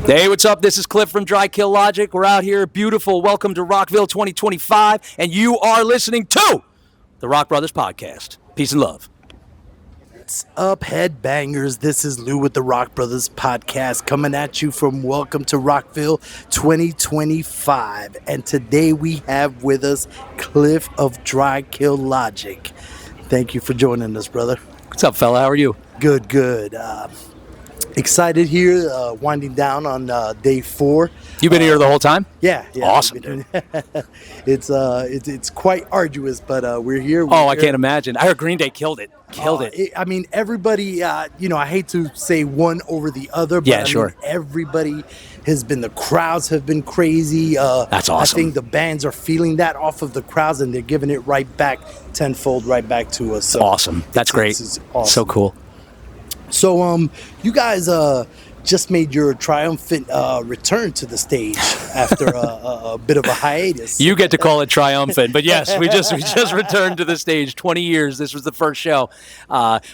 Hey, what's up? This is Cliff from Dry Kill Logic. We're out here, beautiful. Welcome to Rockville 2025, and you are listening to the Rock Brothers Podcast. Peace and love. What's up, headbangers? This is Lou with the Rock Brothers Podcast coming at you from Welcome to Rockville 2025. And today we have with us Cliff of Dry Kill Logic. Thank you for joining us, brother. What's up, fella? How are you? Good. Excited here, winding down on day 4. You been here the whole time? Yeah. Awesome, dude. It's quite arduous, but we're here. I can't imagine. I heard Green Day killed it. I mean, everybody, I hate to say one over the other, but yeah, sure. Everybody has been, the crowds have been crazy. That's awesome. I think the bands are feeling that off of the crowds, and they're giving it right back, tenfold right back to us. So awesome. That's great. It's awesome. So cool. So, you guys just made your triumphant return to the stage after a bit of a hiatus. You get to call it triumphant, but yes, we just returned to the stage. 20 years. This was the first show.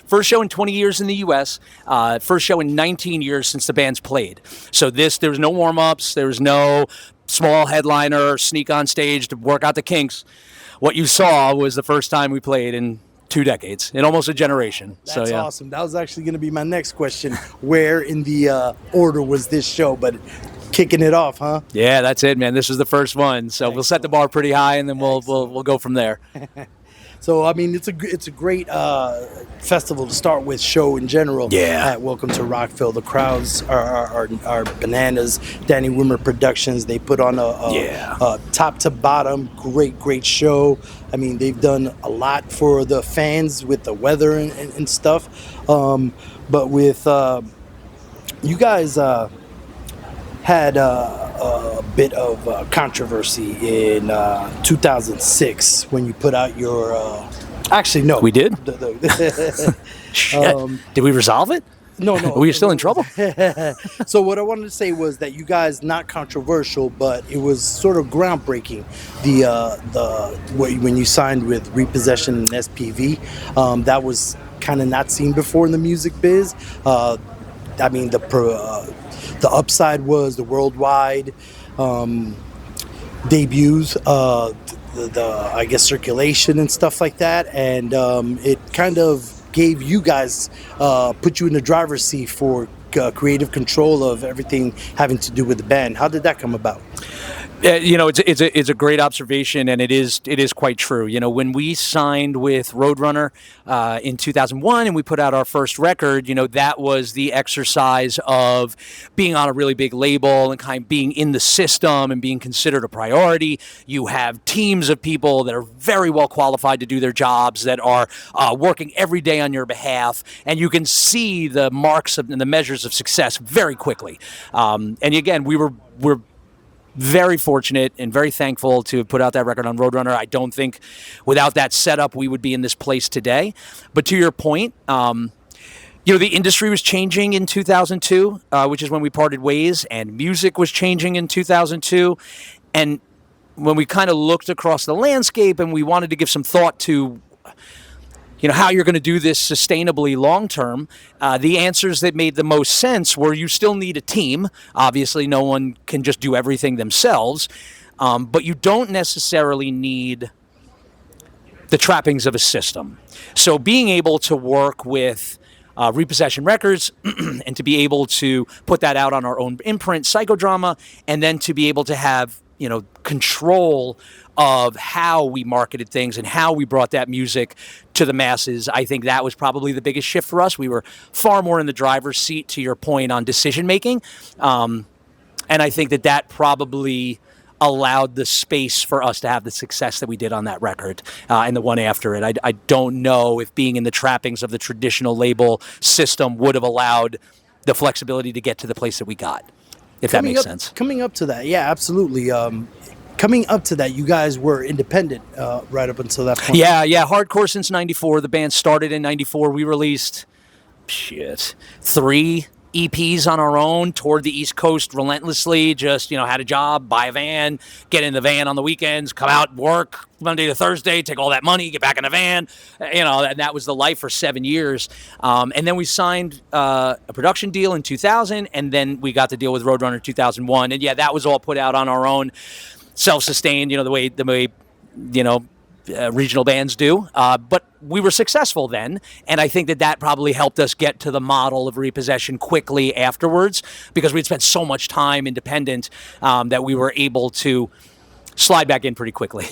First show in 20 years in the U.S. First show in 19 years since the band's played. So there was no warm-ups. There was no small headliner, sneak on stage to work out the kinks. What you saw was the first time we played in 2 decades, in almost a generation. That's awesome. That was actually going to be my next question. Where in the order was this show? But kicking it off, huh? Yeah, that's it, man. This was the first one, so we'll set the bar pretty high, and then we'll go from there. So, I mean, it's a great festival to start with, show in general. Yeah. At Welcome to Rockville. The crowds are bananas. Danny Wimmer Productions, they put on a top to bottom, great show. I mean, they've done a lot for the fans with the weather and stuff. But with you guys had a bit of controversy in 2006 when you put out your... actually, no. We did? Shit. Did we resolve it? No. Were you still in trouble? So what I wanted to say was that you guys, not controversial, but it was sort of groundbreaking. When you signed with Repossession and SPV, that was kind of not seen before in the music biz. I mean, the upside was the worldwide debuts, I guess circulation and stuff like that, and it kind of gave you guys, put you in the driver's seat for creative control of everything having to do with the band. How did that come about? It's a great observation, and it is quite true. You know, when we signed with Roadrunner in 2001 and we put out our first record, that was the exercise of being on a really big label and kind of being in the system and being considered a priority. You have teams of people that are very well qualified to do their jobs, that are working every day on your behalf, and you can see the marks and the measures of success very quickly. And again, we're very fortunate and very thankful to have put out that record on Roadrunner. I don't think without that setup we would be in this place today. But to your point, the industry was changing in 2002, which is when we parted ways, and music was changing in 2002. And when we kind of looked across the landscape and we wanted to give some thought to how you're going to do this sustainably long-term, the answers that made the most sense were you still need a team. Obviously, no one can just do everything themselves, but you don't necessarily need the trappings of a system. So being able to work with Repossession Records and to be able to put that out on our own imprint, Psychodrama, and then to be able to have control of how we marketed things and how we brought that music to the masses. I think that was probably the biggest shift for us. We were far more in the driver's seat, to your point, on decision making. And I think that probably allowed the space for us to have the success that we did on that record and the one after it. I don't know if being in the trappings of the traditional label system would have allowed the flexibility to get to the place that we got, if that makes sense. Coming up to that, yeah, absolutely. Coming up to that, you guys were independent right up until that point. Yeah, hardcore since 94. The band started in 94. We released, 3 EPs on our own, toured the East Coast relentlessly, just, had a job, buy a van, get in the van on the weekends, come out, work Monday to Thursday, take all that money, get back in the van, and that was the life for 7 years. And then we signed a production deal in 2000, and then we got the deal with Roadrunner in 2001. And yeah, that was all put out on our own, self-sustained, the way regional bands do. But we were successful then, and I think that probably helped us get to the model of repossession quickly afterwards, because we'd spent so much time independent that we were able to slide back in pretty quickly.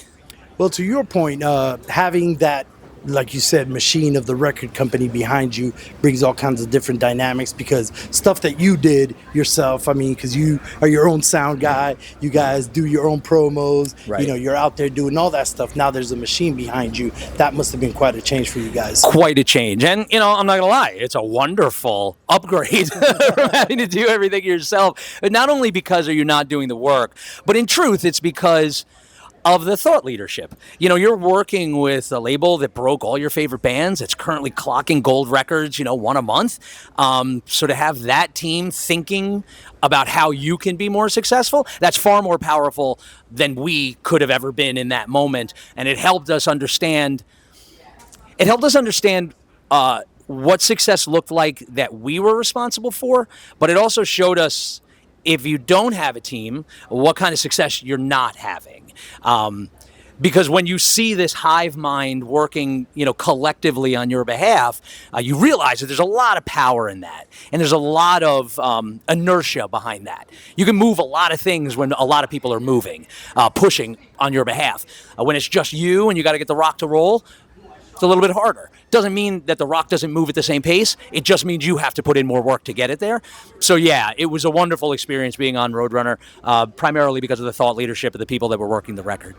Well, to your point, having that, like you said, machine of the record company behind you brings all kinds of different dynamics, because stuff that you did yourself, I mean, because you are your own sound guy, you guys do your own promos, right. You're out there doing all that stuff. Now there's a machine behind you. That must have been quite a change for you guys. Quite a change. And, I'm not going to lie, it's a wonderful upgrade from having to do everything yourself. But not only because you're not doing the work, but in truth, it's because of the thought leadership. You're working with a label that broke all your favorite bands. It's currently clocking gold records, one a month. So to have that team thinking about how you can be more successful, that's far more powerful than we could have ever been in that moment. And it helped us understand what success looked like that we were responsible for, but it also showed us, if you don't have a team, what kind of success you're not having. Because when you see this hive mind working, collectively on your behalf, you realize that there's a lot of power in that. And there's a lot of inertia behind that. You can move a lot of things when a lot of people are moving, pushing on your behalf. When it's just you and you got to get the rock to roll, it's a little bit harder. Doesn't mean that the rock doesn't move at the same pace. It just means you have to put in more work to get it there. So yeah, it was a wonderful experience being on Roadrunner, primarily because of the thought leadership of the people that were working the record.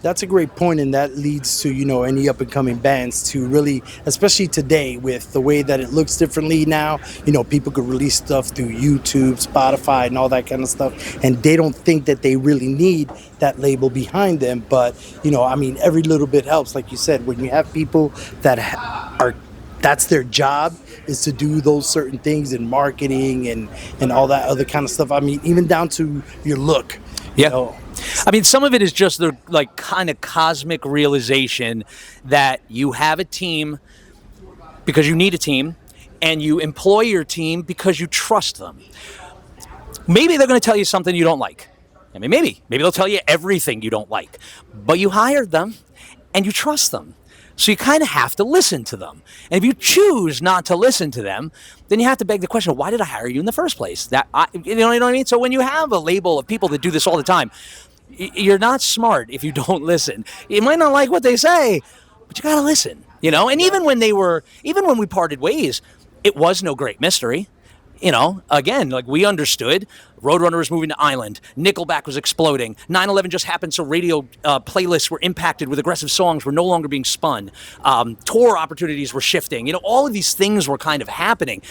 That's a great point, and that leads to, any up-and-coming bands to really, especially today with the way that it looks differently now, people could release stuff through YouTube, Spotify, and all that kind of stuff, and they don't think that they really need that label behind them. But, every little bit helps. Like you said, when you have people that that's their job, is to do those certain things in marketing and all that other kind of stuff. Even down to your look. Yeah. Some of it is just the kind of cosmic realization that you have a team because you need a team, and you employ your team because you trust them. Maybe they're going to tell you something you don't like. Maybe they'll tell you everything you don't like, but you hired them and you trust them. So you kind of have to listen to them. And if you choose not to listen to them, then you have to beg the question, why did I hire you in the first place? You know what I mean? So when you have a label of people that do this all the time, you're not smart if you don't listen. You might not like what they say, but you got to listen, And even when we parted ways, it was no great mystery. Again, we understood Roadrunner was moving to Island. Nickelback was exploding. 9/11 just happened, so radio playlists were impacted with aggressive songs were no longer being spun. Tour opportunities were shifting. All of these things were kind of happening.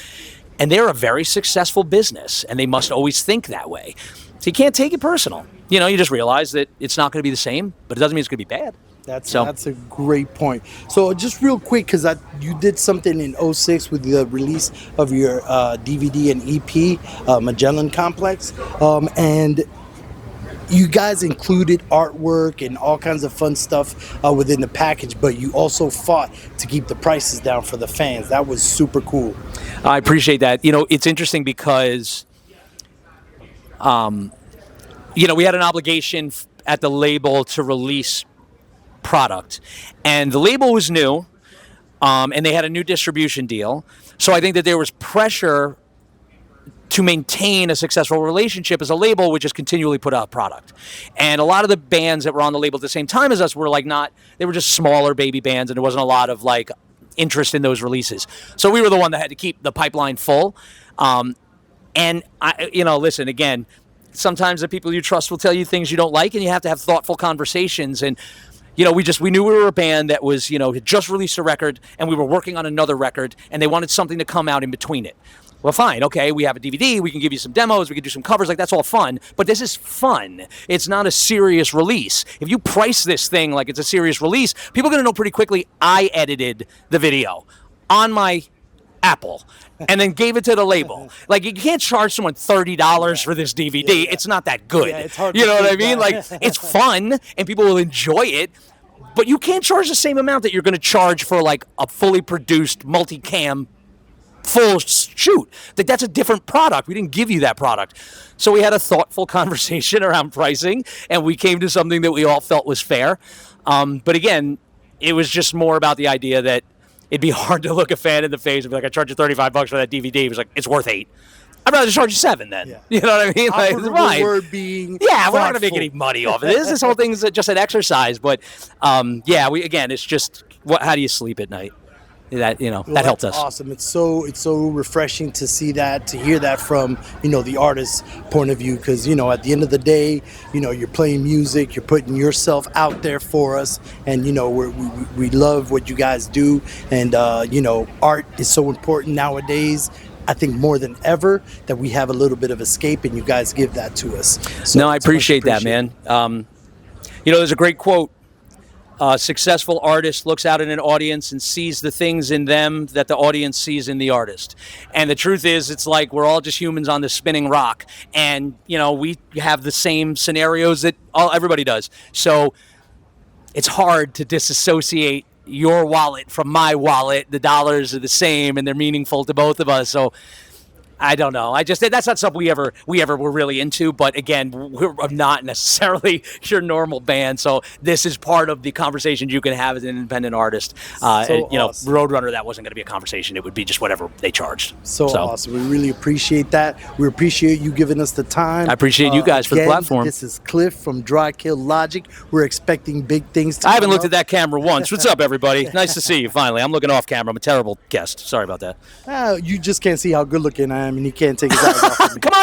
And they're a very successful business, and they must always think that way. So you can't take it personal. You just realize that it's not going to be the same, but it doesn't mean it's going to be bad. That's a great point. So just real quick, because you did something in 2006 with the release of your DVD and EP, Magellan Complex, and you guys included artwork and all kinds of fun stuff within the package, but you also fought to keep the prices down for the fans. That was super cool. I appreciate that. It's interesting because, we had an obligation at the label to release product, and the label was new, and they had a new distribution deal. So I think that there was pressure to maintain a successful relationship as a label, which is continually put out product. And a lot of the bands that were on the label at the same time as us were they were just smaller baby bands, and there wasn't a lot of interest in those releases. So we were the one that had to keep the pipeline full. And listen, again, sometimes the people you trust will tell you things you don't like, and you have to have thoughtful conversations. And we knew we were a band that was, had just released a record, and we were working on another record, and they wanted something to come out in between it. Well, fine, okay, we have a DVD, we can give you some demos, we can do some covers, that's all fun, but this is fun. It's not a serious release. If you price this thing like it's a serious release, people are going to know pretty quickly I edited the video on my Apple, and then gave it to the label. Like, you can't charge someone $30 for this DVD. It's not that good. It's hard you to know what I beat mean? that. Like, it's fun and people will enjoy it, but you can't charge the same amount that you're going to charge for like a fully produced multicam full shoot. That's a different product. We didn't give you that product. So we had a thoughtful conversation around pricing, and we came to something that we all felt was fair. But again, it was just more about the idea that it'd be hard to look a fan in the face and be like, I charge you $35 for that DVD. He was like, it's worth $8. I'd rather charge you $7 then. Yeah. You know what I mean? Like, The fine. word being Yeah, we're not going to make thoughtful. any money off of this. This whole thing's just an exercise. But yeah, it's just how do you sleep at night? That that helped That's us. awesome. It's so refreshing to see that, to hear that from the artist's point of view, because at the end of the day, you're playing music, you're putting yourself out there for us, and we love what you guys do, and art is so important nowadays. I think more than ever that we have a little bit of escape, and you guys give that to us. So No, I it's much appreciate that, man. There's a great quote. A successful artist looks out at an audience and sees the things in them that the audience sees in the artist. And the truth is, it's like we're all just humans on this spinning rock. And, we have the same scenarios that everybody does. So it's hard to disassociate your wallet from my wallet. The dollars are the same and they're meaningful to both of us. So I don't know. That's not something we ever were really into. But again, we're not necessarily your normal band. So this is part of the conversation you can have as an independent artist. Awesome. Roadrunner, that wasn't going to be a conversation. It would be just whatever they charged. So awesome. We really appreciate that. We appreciate you giving us the time. I appreciate you guys for the again, platform. This is Cliff from Dry Kill Logic. We're expecting big things to I haven't come looked up. at that camera once. What's up, everybody? Nice to see you finally. I'm looking off camera. I'm a terrible guest. Sorry about that. You just can't see how good looking I am, and he can't take his eyes off of me. Come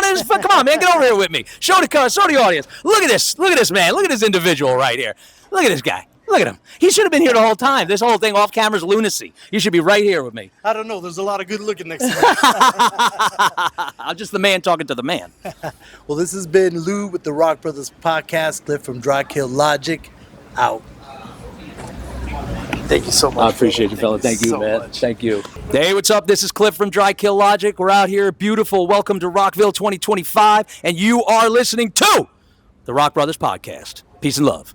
on, man. Get over here with me. Show the audience. Look at this man. Look at this individual right here. Look at this guy. Look at him. He should have been here the whole time. This whole thing off camera's lunacy. You should be right here with me. I don't know. There's a lot of good looking next to me. I'm just the man talking to the man. Well, this has been Lou with the Rock Brothers Podcast. Cliff from Dry Kill Logic. Out. Thank you so much. I appreciate you, fella. Thank you, so man. much. Thank you. Hey, what's up? This is Cliff from Dry Kill Logic. We're out here. Beautiful. Welcome to Rockville 2025. And you are listening to the Rock Brothers Podcast. Peace and love.